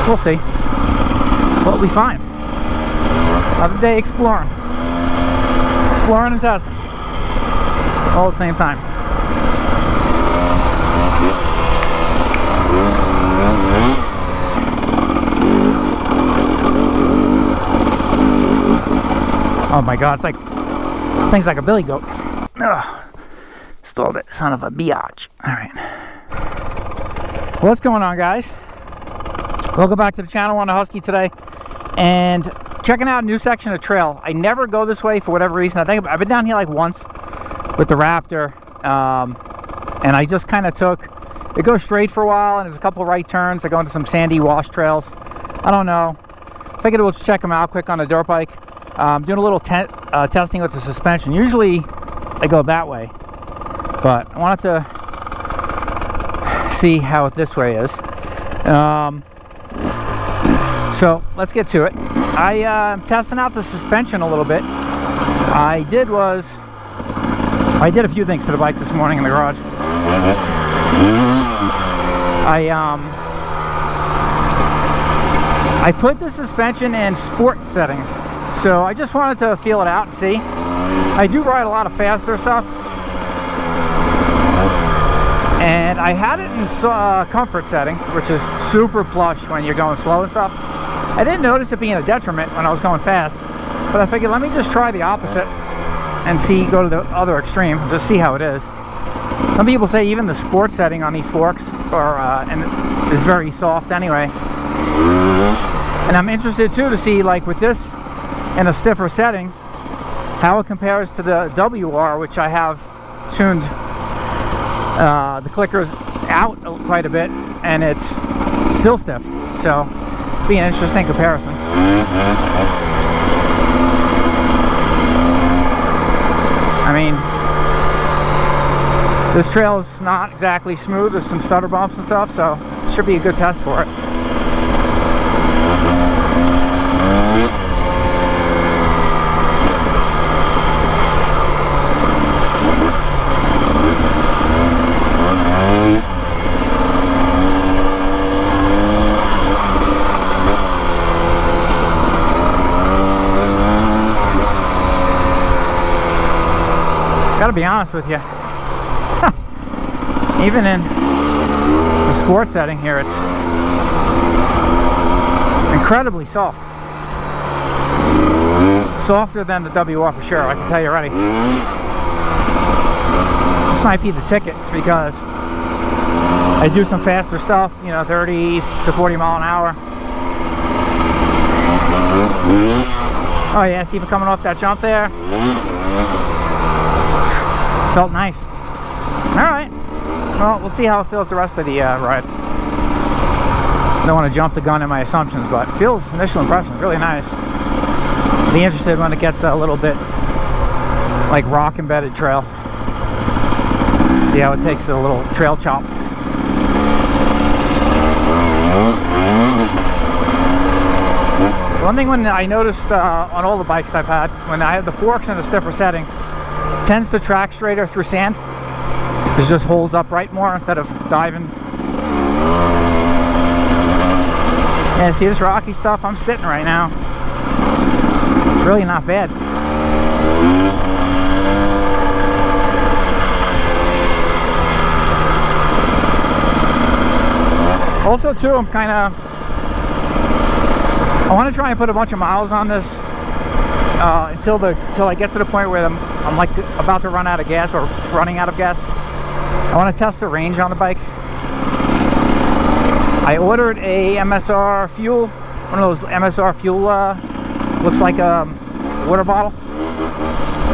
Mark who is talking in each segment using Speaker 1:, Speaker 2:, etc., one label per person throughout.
Speaker 1: we'll see what we find. Another day exploring and testing all at the same time. Oh my god, it's like, this thing's like a billy goat. Ugh. Stalled it, son of a biatch. Alright. What's going on, guys? Welcome back to the channel. On a Husky today. And checking out a new section of trail. I never go this way for whatever reason. I think I've been down here like once with the Raptor. And I just kind of it goes straight for a while, and there's a couple right turns. I go into some sandy wash trails. I don't know. Figured we'll just check them out quick on a dirt bike. Doing a little testing with the suspension. Usually I go that way, but I wanted to see how this way is. So let's get to it. I'm testing out the suspension a little bit. I did a few things to the bike this morning in the garage. I put the suspension in sport settings, so I just wanted to feel it out and see. I do ride a lot of faster stuff, and I had it in comfort setting, which is super plush when you're going slow and stuff. I didn't notice it being a detriment when I was going fast, but I figured let me just try the opposite and go to the other extreme, just see how it is. Some people say even the sport setting on these forks is very soft anyway. And I'm interested too to see, like with this in a stiffer setting, how it compares to the WR, which I have tuned the clickers out quite a bit, and it's still stiff. So it'll be an interesting comparison. I mean, this trail is not exactly smooth. There's some stutter bumps and stuff, so it should be a good test for it. Gotta be honest with you, even in the sport setting here, it's incredibly soft. Softer than the WR for sure, I can tell you already. This might be the ticket because I do some faster stuff, you know, 30 to 40 mile an hour. Oh yeah, see, even coming off that jump there. Felt nice. Alright, well, we'll see how it feels the rest of the ride. Don't want to jump the gun in my assumptions, but feels, initial impressions, really nice. Be interested when it gets a little bit like rock embedded trail. See how it takes the little trail chop. One thing when I noticed on all the bikes I've had, when I have the forks in a stiffer setting, tends to track straighter through sand. It just holds upright more instead of diving. Yeah, see this rocky stuff I'm sitting right now? It's really not bad. Also too, I want to try and put a bunch of miles on this until I get to the point where I'm like about to run out of gas or running out of gas. I want to test the range on the bike. I ordered a MSR fuel, one of those MSR fuel, looks like a water bottle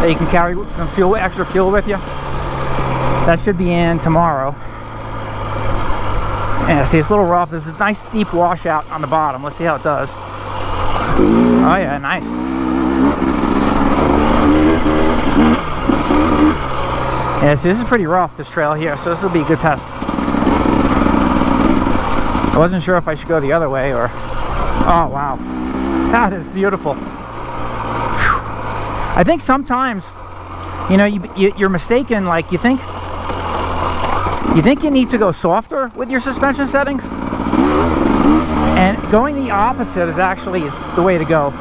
Speaker 1: that you can carry some fuel, extra fuel with you. That should be in tomorrow. Yeah, see, it's a little rough. There's a nice deep washout on the bottom. Let's see how it does. Oh yeah, nice. Yeah, see, this is pretty rough, this trail here, so this will be a good test. I wasn't sure if I should go the other way or... Oh, wow. That is beautiful. Whew. I think sometimes, you know, you're mistaken. Like, you think you need to go softer with your suspension settings, and going the opposite is actually the way to go.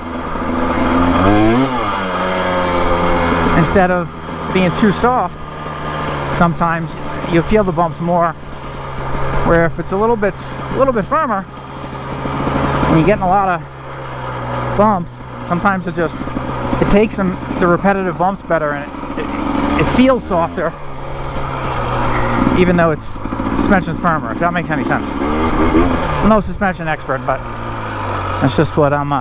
Speaker 1: Instead of being too soft, sometimes you feel the bumps more. Where if it's a little bit firmer and you're getting a lot of bumps, sometimes it takes the repetitive bumps better, and it feels softer, even though its suspension's firmer. If that makes any sense. I'm no suspension expert, but that's just what I'm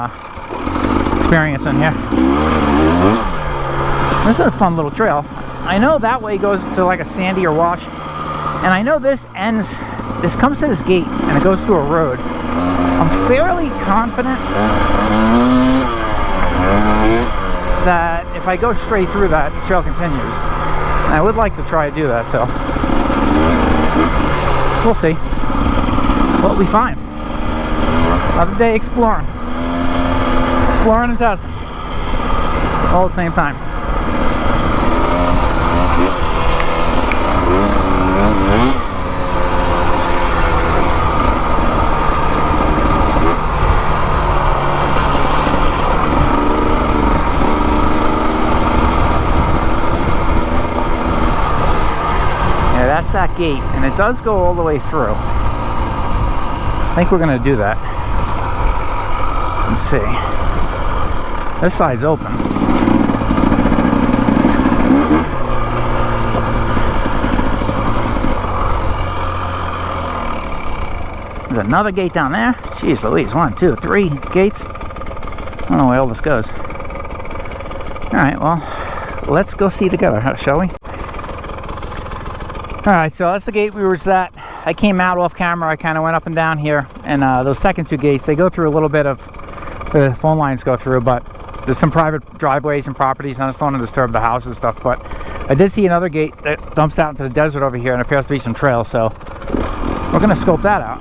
Speaker 1: experiencing here. This is a fun little trail. I know that way goes to like a sandier wash, and I know this comes to this gate and it goes to a road. I'm fairly confident that if I go straight through that, the trail continues. And I would like to try to do that, so we'll see what we find. Another day exploring and testing, all at the same time. That's that gate, and it does go all the way through. I think we're gonna do that. Let's see. This side's open. There's another gate down there. Jeez Louise, 1, 2, 3 gates. I don't know where all this goes. Alright, well, let's go see together, shall we? Alright, so that's the gate we were at. I came out off camera. I kind of went up and down here, and those second two gates, they go through a little bit of the phone lines go through, but there's some private driveways and properties, and I just don't want to disturb the house and stuff. But I did see another gate that dumps out into the desert over here, and appears to be some trail, so we're going to scope that out.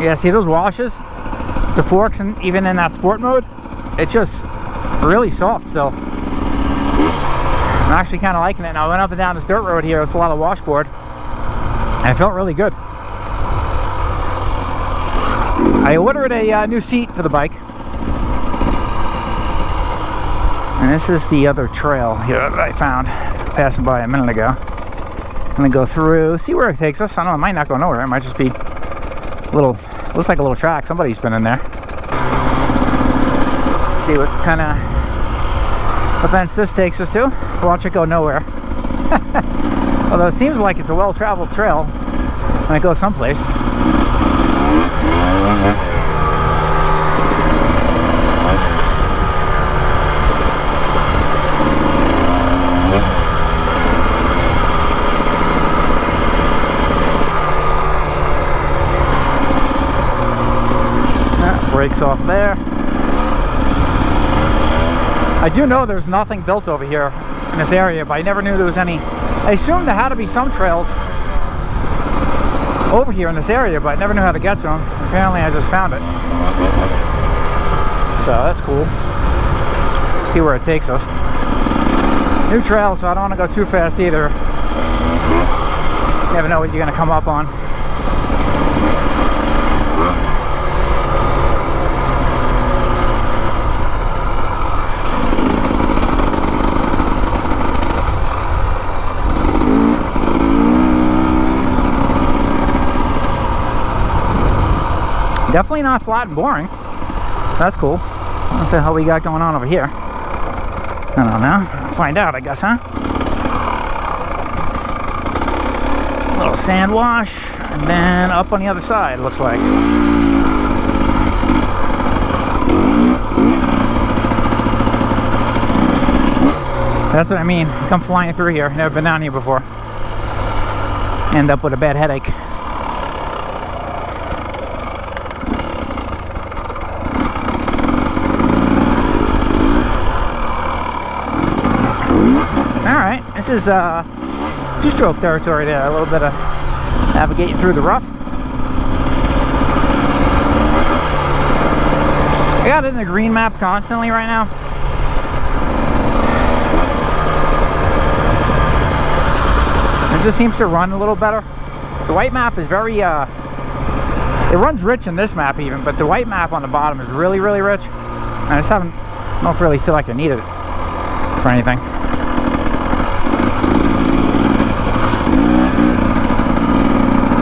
Speaker 1: Yeah, see those washes, the forks, and even in that sport mode, it's just really soft still. I'm actually kind of liking it. And I went up and down this dirt road here with a lot of washboard, and it felt really good. I ordered a new seat for the bike, and this is the other trail here that I found passing by a minute ago. I'm gonna go through, see where it takes us. I don't know, it might not go nowhere. It might just be a little, looks like a little track. Somebody's been in there. See what kind of events this takes us to. Watch it go nowhere. Although it seems like it's a well-traveled trail when it goes someplace. Brakes off there. I do know there's nothing built over here in this area, but I never knew there was any. I assumed there had to be some trails over here in this area, but I never knew how to get to them. Apparently I just found it. So that's cool. See where it takes us. New trail, so I don't want to go too fast either. You never know what you're going to come up on. Definitely not flat and boring. So that's cool. What the hell we got going on over here? I don't know. Find out, I guess, huh? A little sand wash, and then up on the other side, looks like. That's what I mean. Come flying through here. Never been down here before. End up with a bad headache. Alright, this is two-stroke territory there, a little bit of navigating through the rough. I got it in the green map constantly right now. It just seems to run a little better. The white map is very, it runs rich in this map even, but the white map on the bottom is really, really rich. And I just don't really feel like I needed it for anything.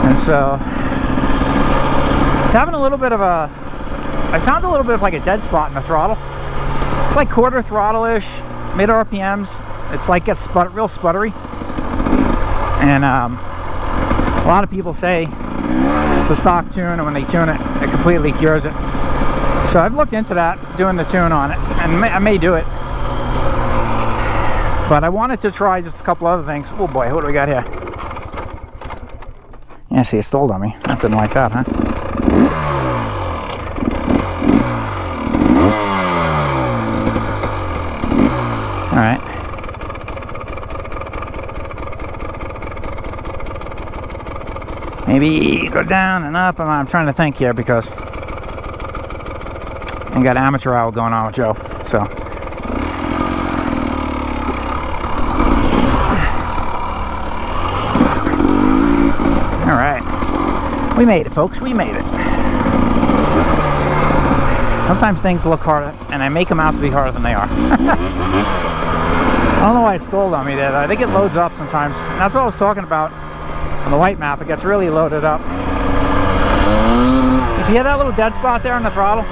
Speaker 1: And so, it's having a little bit of a, I found a little bit of like a dead spot in the throttle. It's like quarter throttle-ish, mid RPMs. It's like gets real sputtery. And a lot of people say it's a stock tune, and when they tune it, it completely cures it. So I've looked into that, doing the tune on it, and I may do it. But I wanted to try just a couple other things. Oh boy, what do we got here? Yeah, see, it stalled on me. I didn't like that, huh? All right. Maybe go down and up. I'm trying to think here because I got amateur hour going on with Joe. So all right, we made it, folks. We made it. Sometimes things look harder, and I make them out to be harder than they are. I don't know why it stalled on me there. I think it loads up sometimes, and that's what I was talking about. On the white map, it gets really loaded up. If you hear that little dead spot there on the throttle,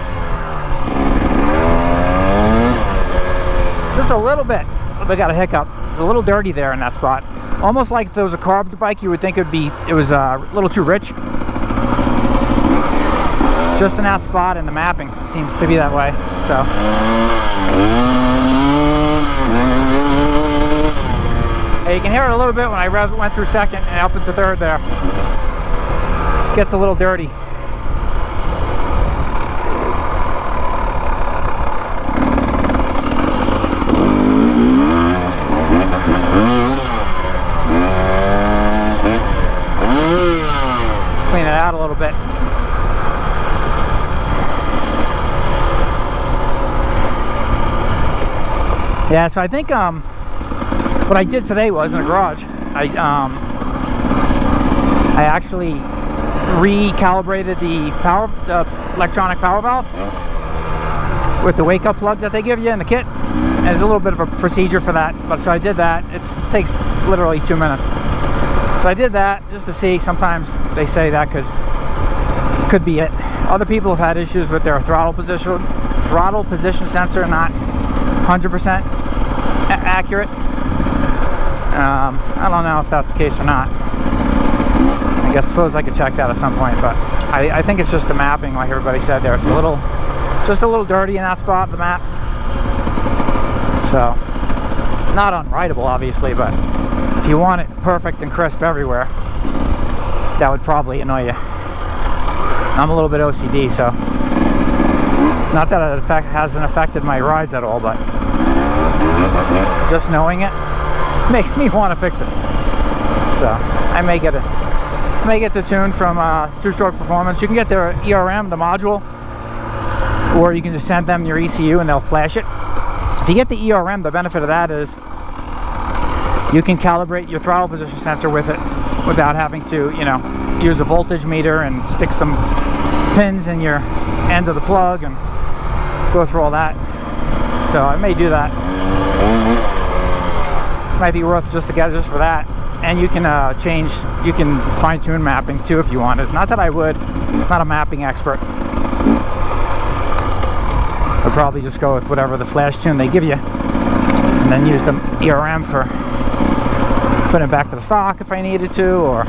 Speaker 1: just a little bit got a hiccup. It's a little dirty there in that spot. Almost like if there was a carb bike, you would think it was a little too rich. Just in that spot in the mapping, it seems to be that way. So. You can hear it a little bit when I went through second and up into third there. Gets a little dirty. Clean it out a little bit. Yeah, so I think what I did today was in the garage, I actually recalibrated the electronic power valve with the wake up plug that they give you in the kit. And there's a little bit of a procedure for that, but so I did that. It takes literally 2 minutes. So I did that just to see. Sometimes they say that could be it. Other people have had issues with their throttle position sensor not 100% accurate. I don't know if that's the case or not. I suppose I could check that at some point, but I think it's just the mapping, like everybody said there. It's just a little dirty in that spot of the map. So, not unwritable, obviously, but if you want it perfect and crisp everywhere, that would probably annoy you. I'm a little bit OCD, so not that it hasn't affected my rides at all, but just knowing it makes me want to fix it. So I may get the tune from Two Stroke Performance. You can get their ERM, the module, or you can just send them your ECU and they'll flash it. If you get the ERM, the benefit of that is you can calibrate your throttle position sensor with it without having to, use a voltage meter and stick some pins in your end of the plug and go through all that. So I may do that. Might be worth just to get it just for that. And you can you can fine-tune mapping too if you wanted. Not that I would, I'm not a mapping expert. I'd probably just go with whatever the flash tune they give you, and then use the ERM for putting it back to the stock if I needed to. Or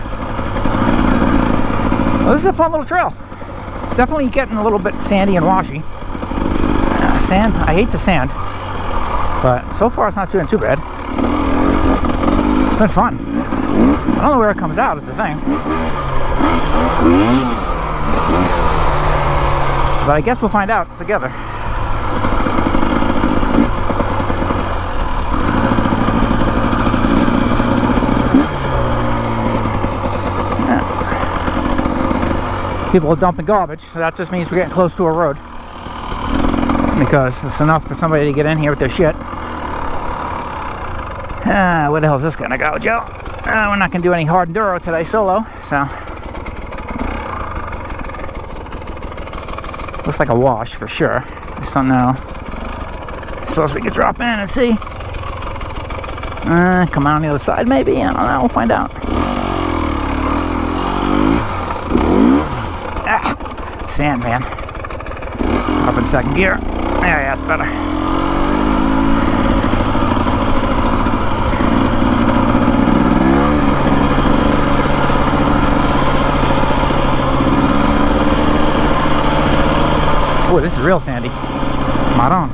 Speaker 1: well, this is a fun little trail. It's definitely getting a little bit sandy and washy. Sand, I hate the sand, but so far it's not doing too bad. It's been fun. I don't know where it comes out is the thing. But I guess we'll find out together. Yeah. People are dumping garbage, so that just means we're getting close to a road. because it's enough for somebody to get in here with their shit. Where the hell is this gonna go, Joe? We're not gonna do any hard enduro today solo, so. Looks like a wash for sure. I just don't know. I suppose we could drop in and see. Come out on the other side maybe? I don't know, we'll find out. Sand, man. Up in second gear. Yeah, that's better. Oh, this is real sandy. Right on.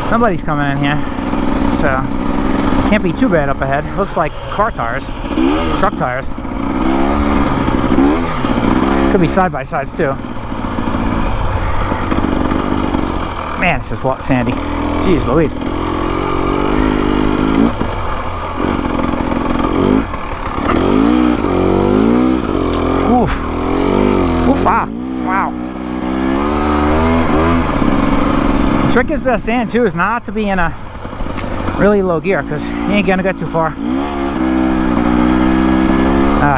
Speaker 1: Somebody's coming in here, so can't be too bad up ahead. Looks like car tires, truck tires. Could be side-by-sides too. Man, it's just sandy. Jeez Louise. Oof. Oof, wow. The trick is the sand too is not to be in a really low gear because you ain't gonna get too far.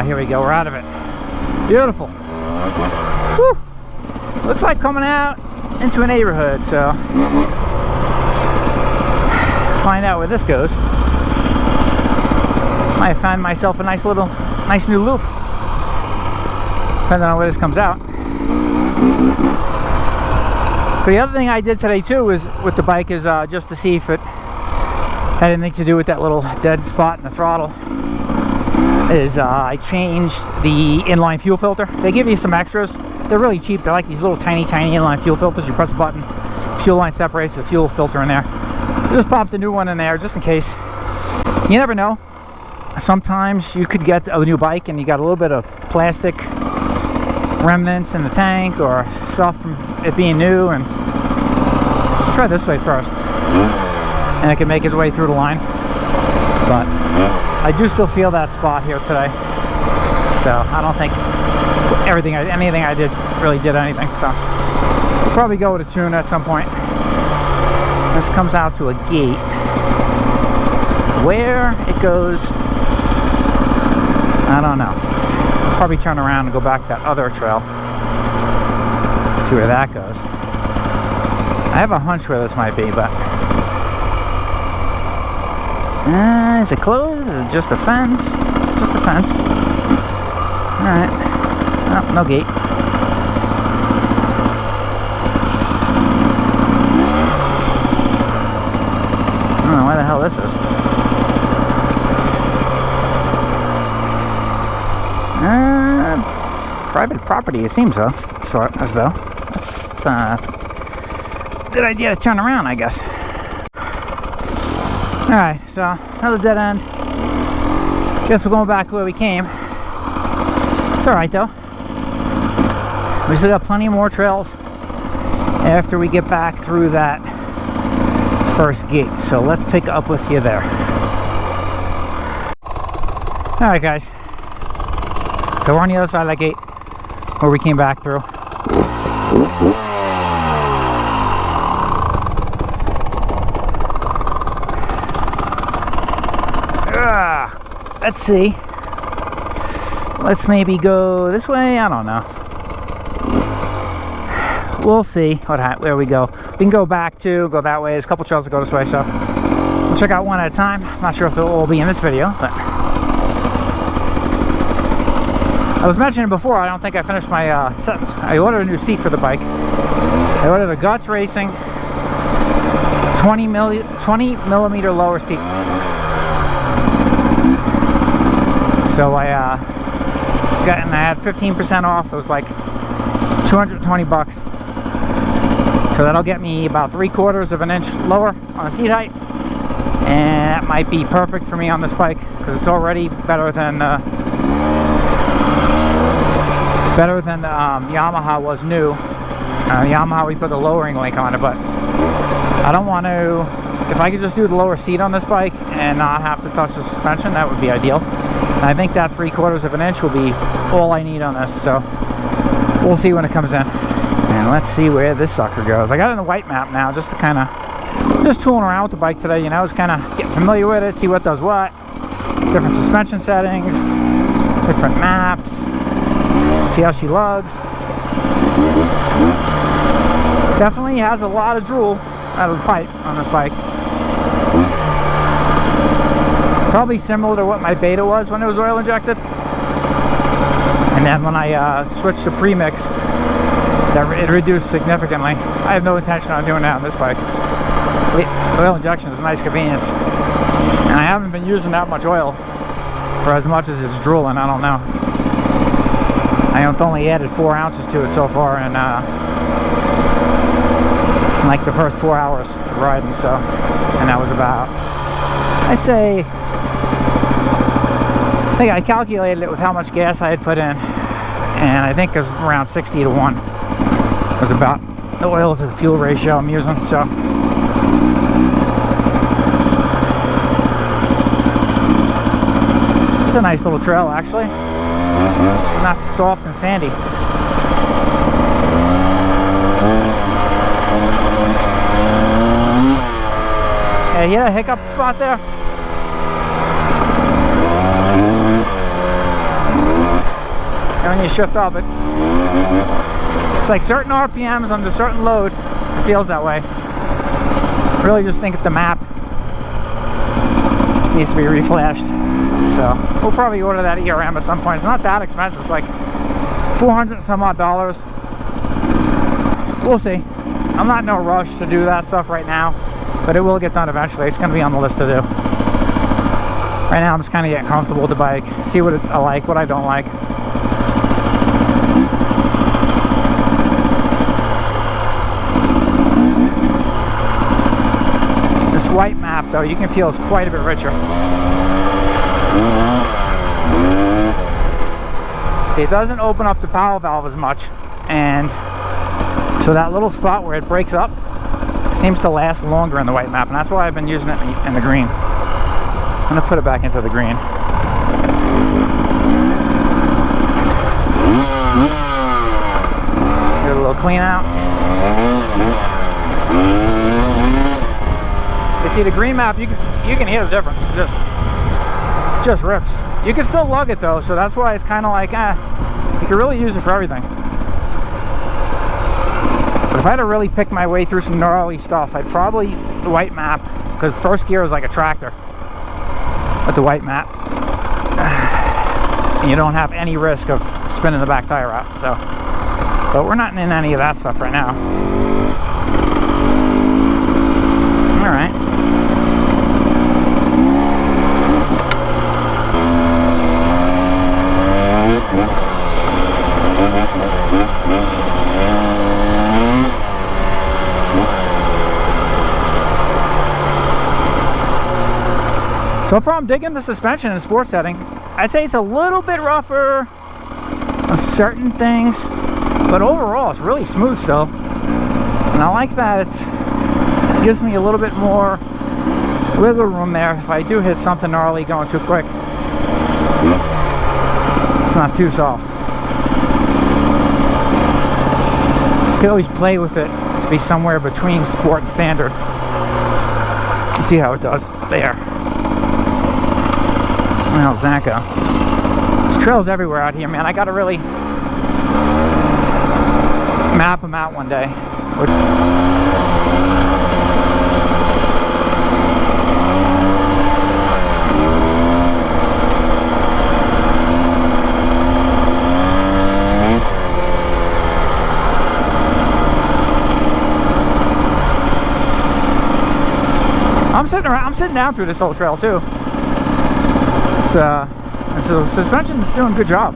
Speaker 1: Here we go, we're out of it. Beautiful. Woo. Looks like coming out into a neighborhood, so find out where this goes. Might find myself a nice new loop, depending on where this comes out. But the other thing I did today too was with the bike is just to see if it had anything to do with that little dead spot in the throttle. Is I changed the inline fuel filter. They give you some extras. They're really cheap. They're like these little tiny inline fuel filters. You press a button, fuel line separates, the fuel filter in there. I just popped a new one in there just in case. You never know. Sometimes you could get a new bike and you got a little bit of plastic remnants in the tank or stuff from it being new, and try this way first and it can make its way through the line. But I do still feel that spot here today, so I don't think anything I did really did anything. So I'll probably go with a tune at some point. This comes out to a gate. Where it goes, I don't know. I'll probably turn around and go back that other trail. See where that goes. I have a hunch where this might be, but is it closed? Is it just a fence? Just a fence. Alright. Oh, no gate. I don't know where the hell this is. Private property, it seems so. As though. It's a good idea to turn around, I guess. Alright, so another dead end. Guess we're going back where we came. It's alright though. We still got plenty more trails after we get back through that first gate. So let's pick up with you there. Alright guys. So we're on the other side of that gate where we came back through. Let's see. Let's maybe go this way. I don't know. We'll see where we go. We can go back to, go that way. There's a couple trails that go this way, so we'll check out one at a time. I'm not sure if they'll all be in this video, but I was mentioning before, I don't think I finished my sentence. I ordered a new seat for the bike. I ordered a Guts Racing 20 millimeter lower seat. So I had 15% off. It was like 220 bucks. So that'll get me about 3/4 of an inch lower on the seat height, and that might be perfect for me on this bike because it's already better than the Yamaha was new. Yamaha, we put the lowering link on it, but I don't want to if I could just do the lower seat on this bike and not have to touch the suspension, that would be ideal. And I think that 3/4 of an inch will be all I need on this, so we'll see when it comes in. And let's see where this sucker goes. I got it in the white map now, just to kind of, just tooling around with the bike today, you know, just kind of get familiar with it, see what does what, different suspension settings, different maps, see how she lugs. Definitely has a lot of drool out of the pipe on this bike. Probably similar to what my Beta was when it was oil injected. And then when I switched to premix, it reduced significantly. I have no intention on doing that on this bike. Oil injection is a nice convenience. And I haven't been using that much oil for as much as it's drooling, I don't know. I have only added 4 ounces to it so far in like the first 4 hours of riding, so, and that was about, I think I calculated it with how much gas I had put in, and I think it was around 60 to 1 was about the oil to the fuel ratio I'm using. So it's a nice little trail, actually, not soft and sandy. Yeah, you hit a hiccup spot there. And when you shift up, it's like certain RPMs under certain load, it feels that way. Really just think that the map needs to be reflashed. So we'll probably order that ERM at some point. It's not that expensive. It's like $400 and some odd. We'll see. I'm not in no rush to do that stuff right now, but it will get done eventually. It's going to be on the list to do. Right now I'm just kind of getting comfortable with the bike, see what I like, what I don't like. This white map, though, you can feel it's quite a bit richer. See, it doesn't open up the power valve as much, and so that little spot where it breaks up seems to last longer in the white map, and that's why I've been using it in the green. I'm going to put it back into the green. Get a little clean out. You see, the green map, you can hear the difference. It just rips. You can still lug it though, so that's why it's kind of like, you can really use it for everything. But if I had to really pick my way through some gnarly stuff, I'd probably the white map, because first gear is like a tractor with the white map. And you don't have any risk of spinning the back tire out. So, but we're not in any of that stuff right now. All right. So far I'm digging the suspension in sport setting. I'd say it's a little bit rougher on certain things, but overall it's really smooth still. And I like that it gives me a little bit more wiggle room there if I do hit something gnarly going too quick. It's not too soft. You can always play with it to be somewhere between sport and standard. Let's see how it does there. Well, Zanka. There's trails everywhere out here, man. I gotta really map them out one day. I'm sitting down through this whole trail too. The suspension is doing a good job.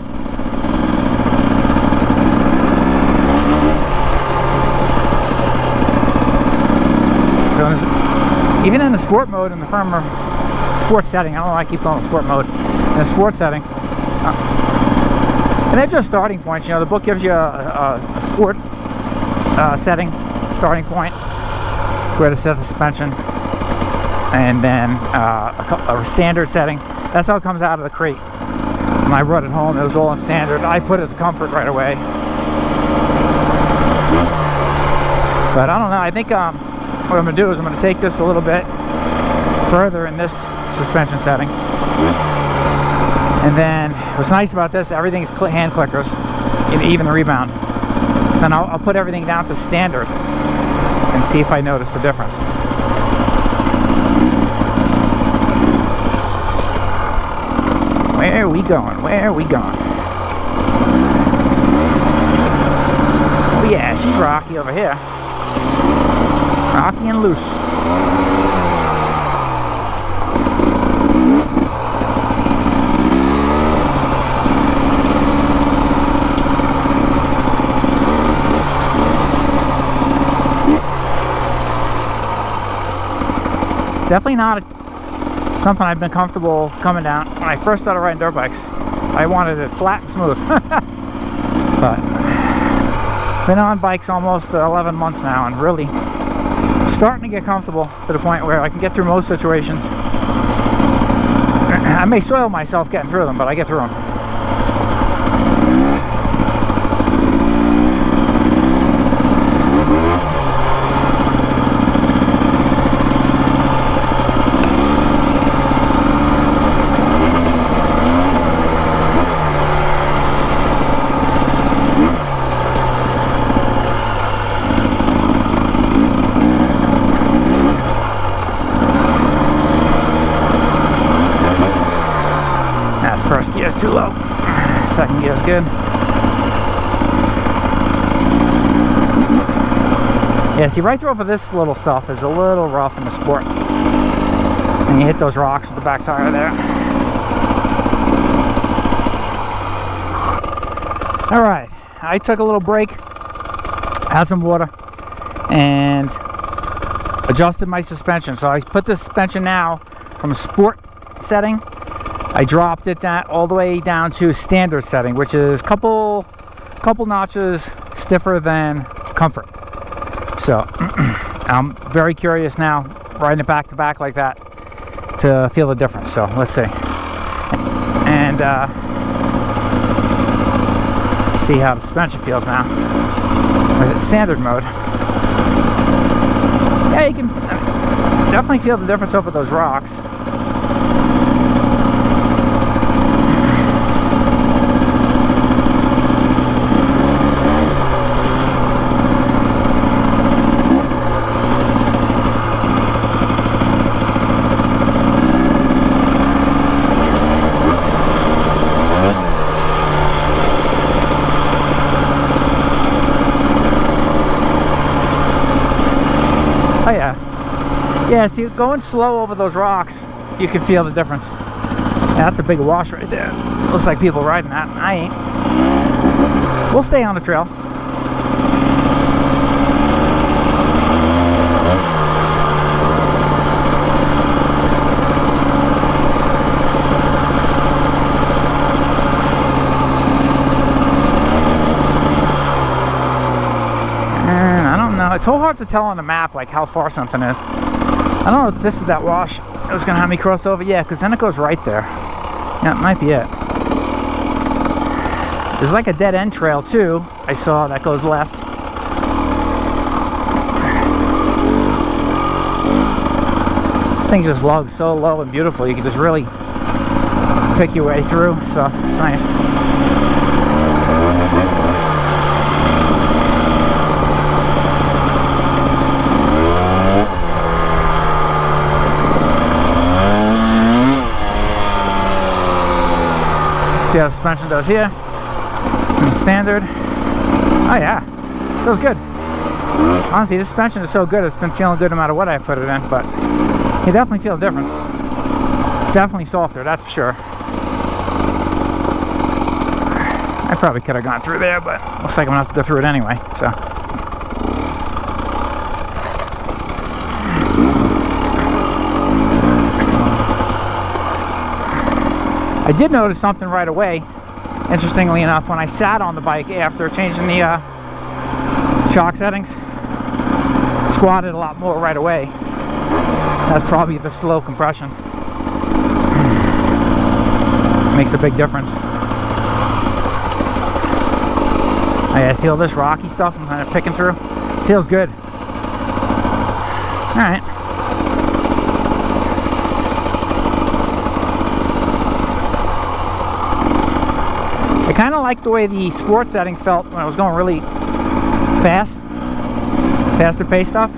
Speaker 1: So even in the sport mode, in the firmer sports setting, I don't know why I keep calling it sport mode, in the sports setting, and they're just starting points. You know, the book gives you a sport setting, starting point, where to set the suspension. and then a standard setting. That's how it comes out of the crate. When I brought it home, it was all in standard. I put it to comfort right away. But I don't know, I think what I'm going to do is I'm going to take this a little bit further in this suspension setting. And then what's nice about this, everything's hand clickers, even the rebound. So then I'll put everything down to standard and see if I notice the difference. Where are we going? Where are we going? Oh yeah, she's rocky over here. Rocky and loose. Definitely not something I've been comfortable coming down. When I first started riding dirt bikes, I wanted it flat and smooth. But been on bikes almost 11 months now and really starting to get comfortable to the point where I can get through most situations. I may soil myself getting through them, but I get through them. First gear is too low. Second gear is good. Yeah, see, right through up with this little stuff is a little rough in the sport. And you hit those rocks with the back tire there. Alright, I took a little break, had some water, and adjusted my suspension. So I put the suspension now from a sport setting. I dropped it down all the way down to standard setting, which is couple notches stiffer than comfort. So I'm very curious now, riding it back to back like that, to feel the difference. So let's see, and see how the suspension feels now with standard mode. Yeah, you can definitely feel the difference over those rocks. Oh yeah. Yeah, see, going slow over those rocks, you can feel the difference. Yeah, that's a big wash right there. Looks like people riding that. I ain't. We'll stay on the trail. It's so hard to tell on the map like how far something is. I don't know if this is that wash that was gonna have me cross over. Yeah, because then it goes right there. Yeah, it might be it. There's like a dead end trail too, I saw, that goes left. This thing just lugs so low and beautiful, you can just really pick your way through, so it's nice. See how the suspension does here, and standard. Oh yeah, feels good. Honestly, this suspension is so good, it's been feeling good no matter what I put it in, but you definitely feel a difference. It's definitely softer, that's for sure. I probably could have gone through there, but looks like I'm gonna have to go through it anyway, so. I did notice something right away, interestingly enough, when I sat on the bike after changing the shock settings. Squatted a lot more right away. That's probably the slow compression. Makes a big difference. I see all this rocky stuff I'm kind of picking through. Feels good. Alright. I kind of like the way the sport setting felt when I was going really fast, faster pace stuff,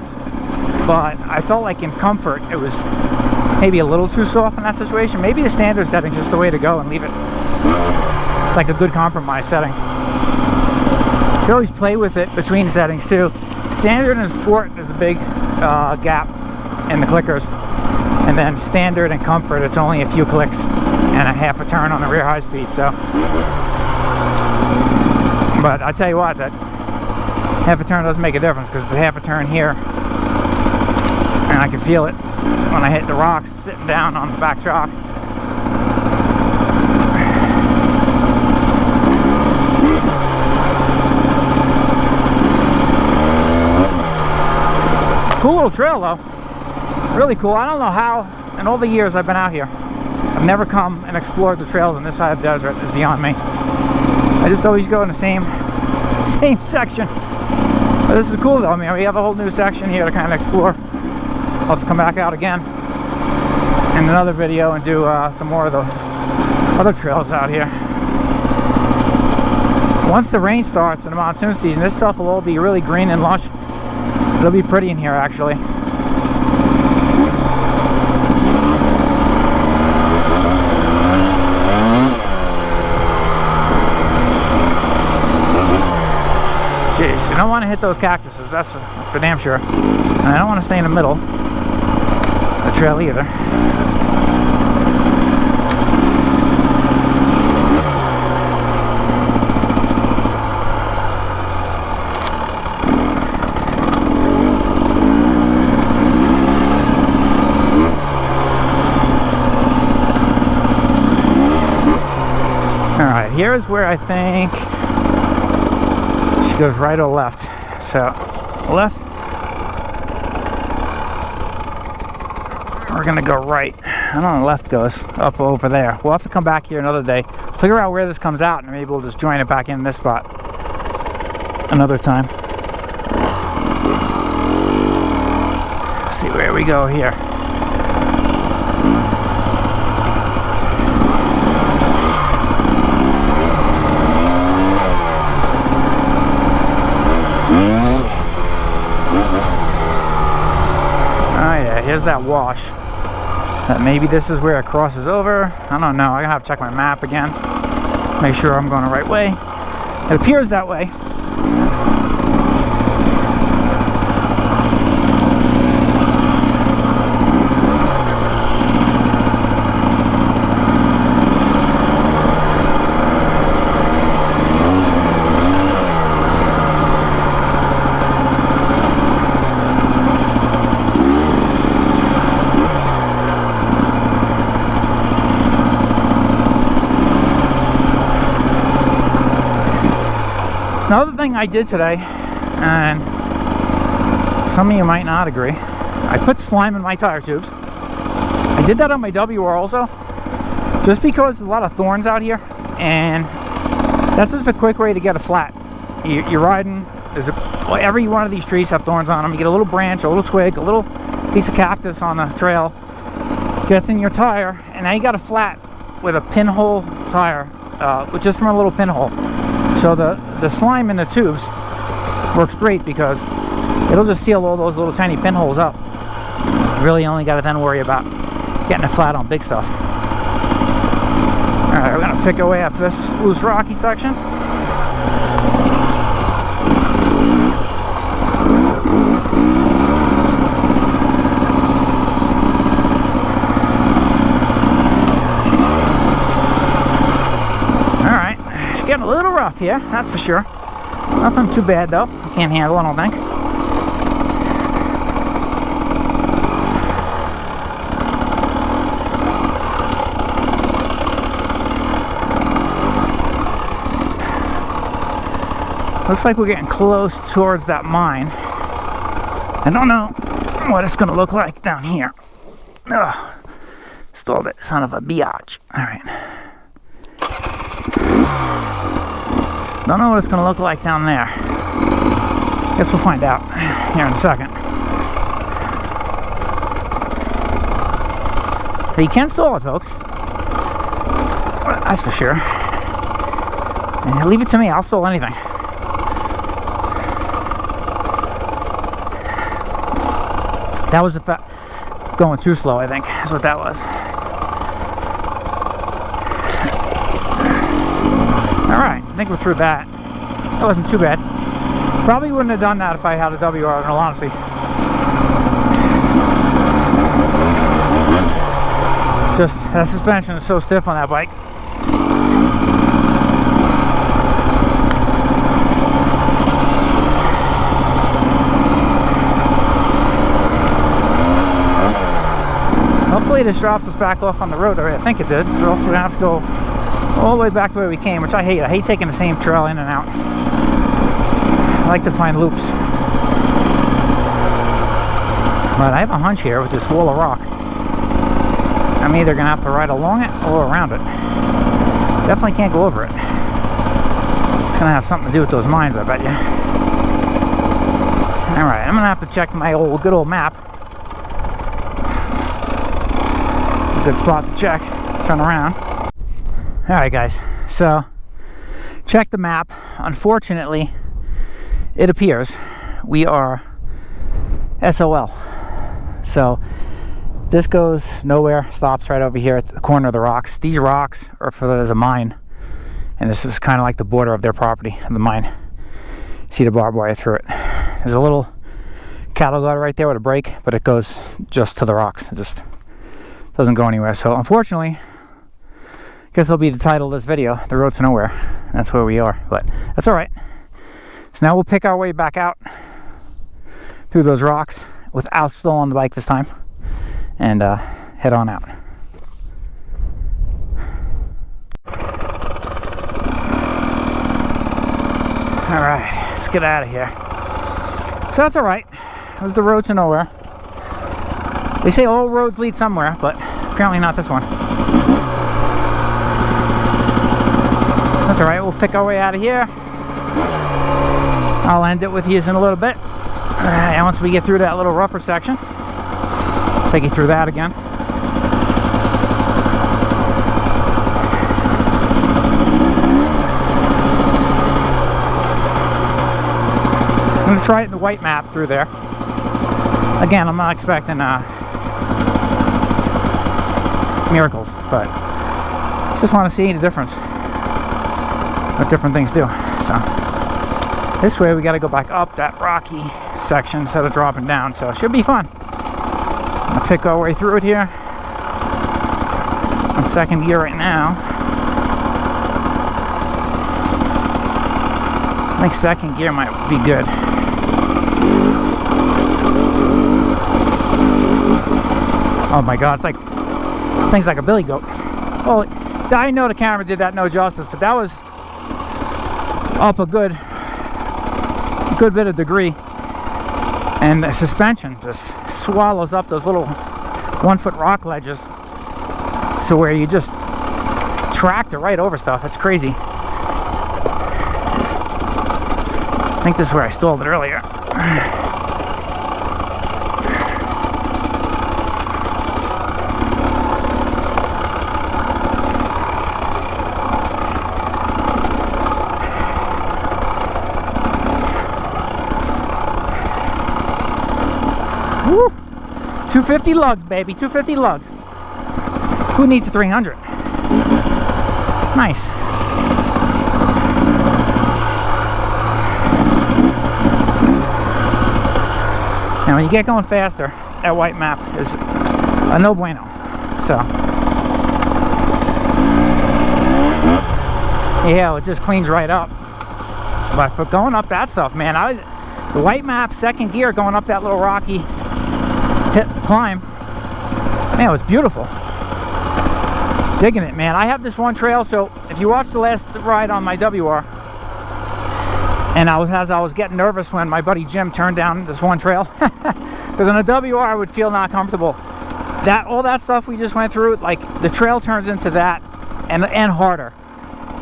Speaker 1: but I felt like in comfort it was maybe a little too soft in that situation. Maybe the standard setting is just the way to go and leave it. It's like a good compromise setting. You can always play with it between settings too. Standard and sport is a big gap in the clickers, and then standard and comfort it's only a few clicks and a half a turn on the rear high speed. So, but I tell you what, that half a turn doesn't make a difference because it's a half a turn here, and I can feel it when I hit the rocks sitting down on the back shock. Cool little trail though, really cool. I don't know how in all the years I've been out here I've never come and explored the trails on this side of the desert. It's beyond me. I just always go in the same section. But this is cool though. I mean, we have a whole new section here to kind of explore. I'll have to come back out again in another video and do some more of the other trails out here. Once the rain starts in the monsoon season, this stuff will all be really green and lush. It'll be pretty in here actually. Jeez, you don't want to hit those cactuses, that's for damn sure. And I don't want to stay in the middle of the trail either. Alright, here's where I think she goes right or left. So, left. We're gonna go right. I don't know, left goes up over there. We'll have to come back here another day, figure out where this comes out, and maybe we'll just join it back in this spot another time. Let's see where we go here. Here's that wash. Maybe this is where it crosses over. I don't know. I'm gonna have to check my map again. Make sure I'm going the right way. It appears that way. Another thing I did today, and some of you might not agree, I put slime in my tire tubes. I did that on my WR also, just because there's a lot of thorns out here, and that's just a quick way to get a flat. You're riding, every one of these trees have thorns on them. You get a little branch, a little twig, a little piece of cactus on the trail, gets in your tire, and now you got a flat with a pinhole tire, just from a little pinhole. So the slime in the tubes works great because it'll just seal all those little tiny pinholes up. You really only got to then worry about getting it flat on big stuff. Alright, we're going to pick our way up this loose rocky section. Getting a little rough here, that's for sure. Nothing too bad though. I can't handle it, I don't think. Looks like we're getting close towards that mine. I don't know what it's gonna look like down here. Ugh. Stalled it, son of a biatch. Alright. Don't know what it's going to look like down there. Guess we'll find out here in a second. But you can stall it, folks. That's for sure. And leave it to me, I'll stall anything. That was going too slow, I think. That's what that was. Alright, I think we're through that. That wasn't too bad. Probably wouldn't have done that if I had a WR, in all honesty. Just, that suspension is so stiff on that bike. Hopefully this drops us back off on the road, or I think it did, so we're gonna have to go all the way back to where we came, which I hate. I hate taking the same trail in and out. I like to find loops. But I have a hunch here with this wall of rock. I'm either gonna have to ride along it or around it. Definitely can't go over it. It's gonna have something to do with those mines, I bet you. Alright, I'm gonna have to check my good old map. It's a good spot to check. Turn around. Alright guys, so check the map. Unfortunately, it appears we are SOL. So this goes nowhere, stops right over here at the corner of the rocks. These rocks are there's a mine, and this is kind of like the border of their property, the mine. See the barbed wire through it. There's a little cattle gutter right there with a break, but it goes just to the rocks. It just doesn't go anywhere. So unfortunately, I guess it'll be the title of this video, The Road to Nowhere. That's where we are, but that's all right. So now we'll pick our way back out through those rocks without stalling the bike this time, and head on out. All right, let's get out of here. So that's all right. It was the road to nowhere. They say all roads lead somewhere, but apparently not this one. That's all right, we'll pick our way out of here. I'll end it with you in a little bit. And once we get through that little rougher section, I'll take you through that again. I'm going to try it in the white map through there. Again, I'm not expecting miracles, but just want to see the difference, what different things do. So this way we got to go back up that rocky section instead of dropping down, so it should be fun. I'm gonna pick our way through it here in second gear right now. I think second gear might be good. Oh my god, it's like, this thing's like a billy goat. Well, I know the camera did that no justice, but that was up a good bit of degree, and the suspension just swallows up those little 1 foot rock ledges, so where you just tractor right over stuff. It's crazy. I think this is where I stalled it earlier. Woo! 250 lugs, baby. 250 lugs. Who needs a 300? Nice. Now, when you get going faster, that white map is a no bueno. So, yeah, it just cleans right up. But for going up that stuff, man, the white map, second gear, going up that little rocky climb, man, it was beautiful. Digging it, man. I have this one trail, so if you watched the last ride on my WR, and as I was getting nervous when my buddy Jim turned down this one trail, because on a WR I would feel not comfortable that all that stuff we just went through, like the trail turns into that and harder.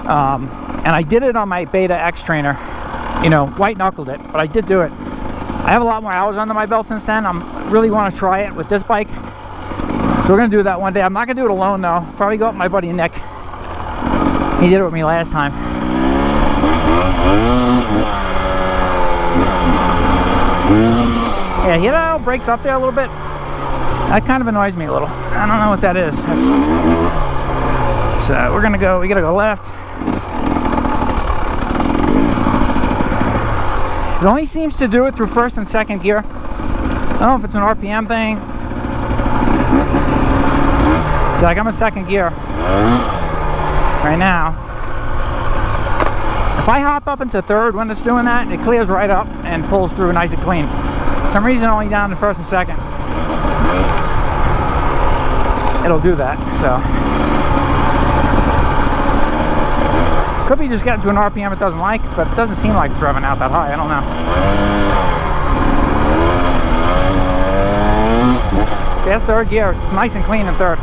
Speaker 1: And I did it on my Beta X trainer, you know, white knuckled it, but I did do it. I have a lot more hours under my belt since then. I really want to try it with this bike, so we're gonna do that one day. I'm not gonna do it alone though. Probably go with my buddy Nick. He did it with me last time. Yeah, you know, brakes up there a little bit. That kind of annoys me a little. I don't know what that is. So we're gonna go. We gotta go left. It only seems to do it through first and second gear. I don't know if it's an RPM thing. So like I'm in second gear right now. If I hop up into third when it's doing that, it clears right up and pulls through nice and clean. For some reason only down to first and second. It'll do that, so. Could be just getting to an RPM it doesn't like, but it doesn't seem like it's revving out that high. I don't know. See, that's third gear. It's nice and clean in third.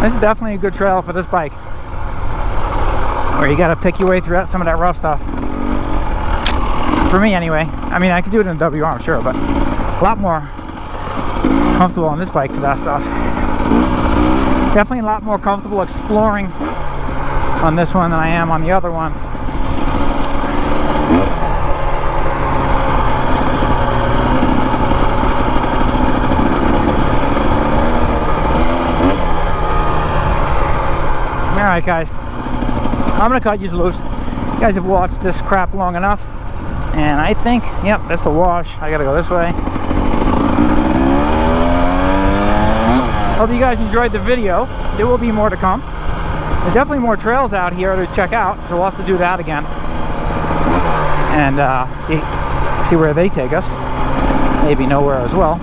Speaker 1: This is definitely a good trail for this bike, where you got to pick your way through some of that rough stuff. For me, anyway. I mean, I could do it in a WR, I'm sure, but a lot more comfortable on this bike for that stuff. Definitely a lot more comfortable exploring on this one than I am on the other one. Alright guys, I'm going to cut you loose. You guys have watched this crap long enough, and I think, yep, that's the wash. I got to go this way. Hope you guys enjoyed the video. There will be more to come. There's definitely more trails out here to check out, so we'll have to do that again. And see where they take us. Maybe nowhere as well.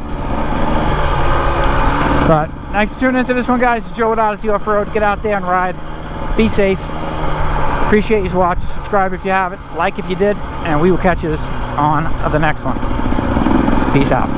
Speaker 1: But thanks for tuning into this one, guys. It's Joe with Odyssey Off-Road. Get out there and ride. Be safe. Appreciate you watching. Subscribe if you haven't. Like if you did. And we will catch you on the next one. Peace out.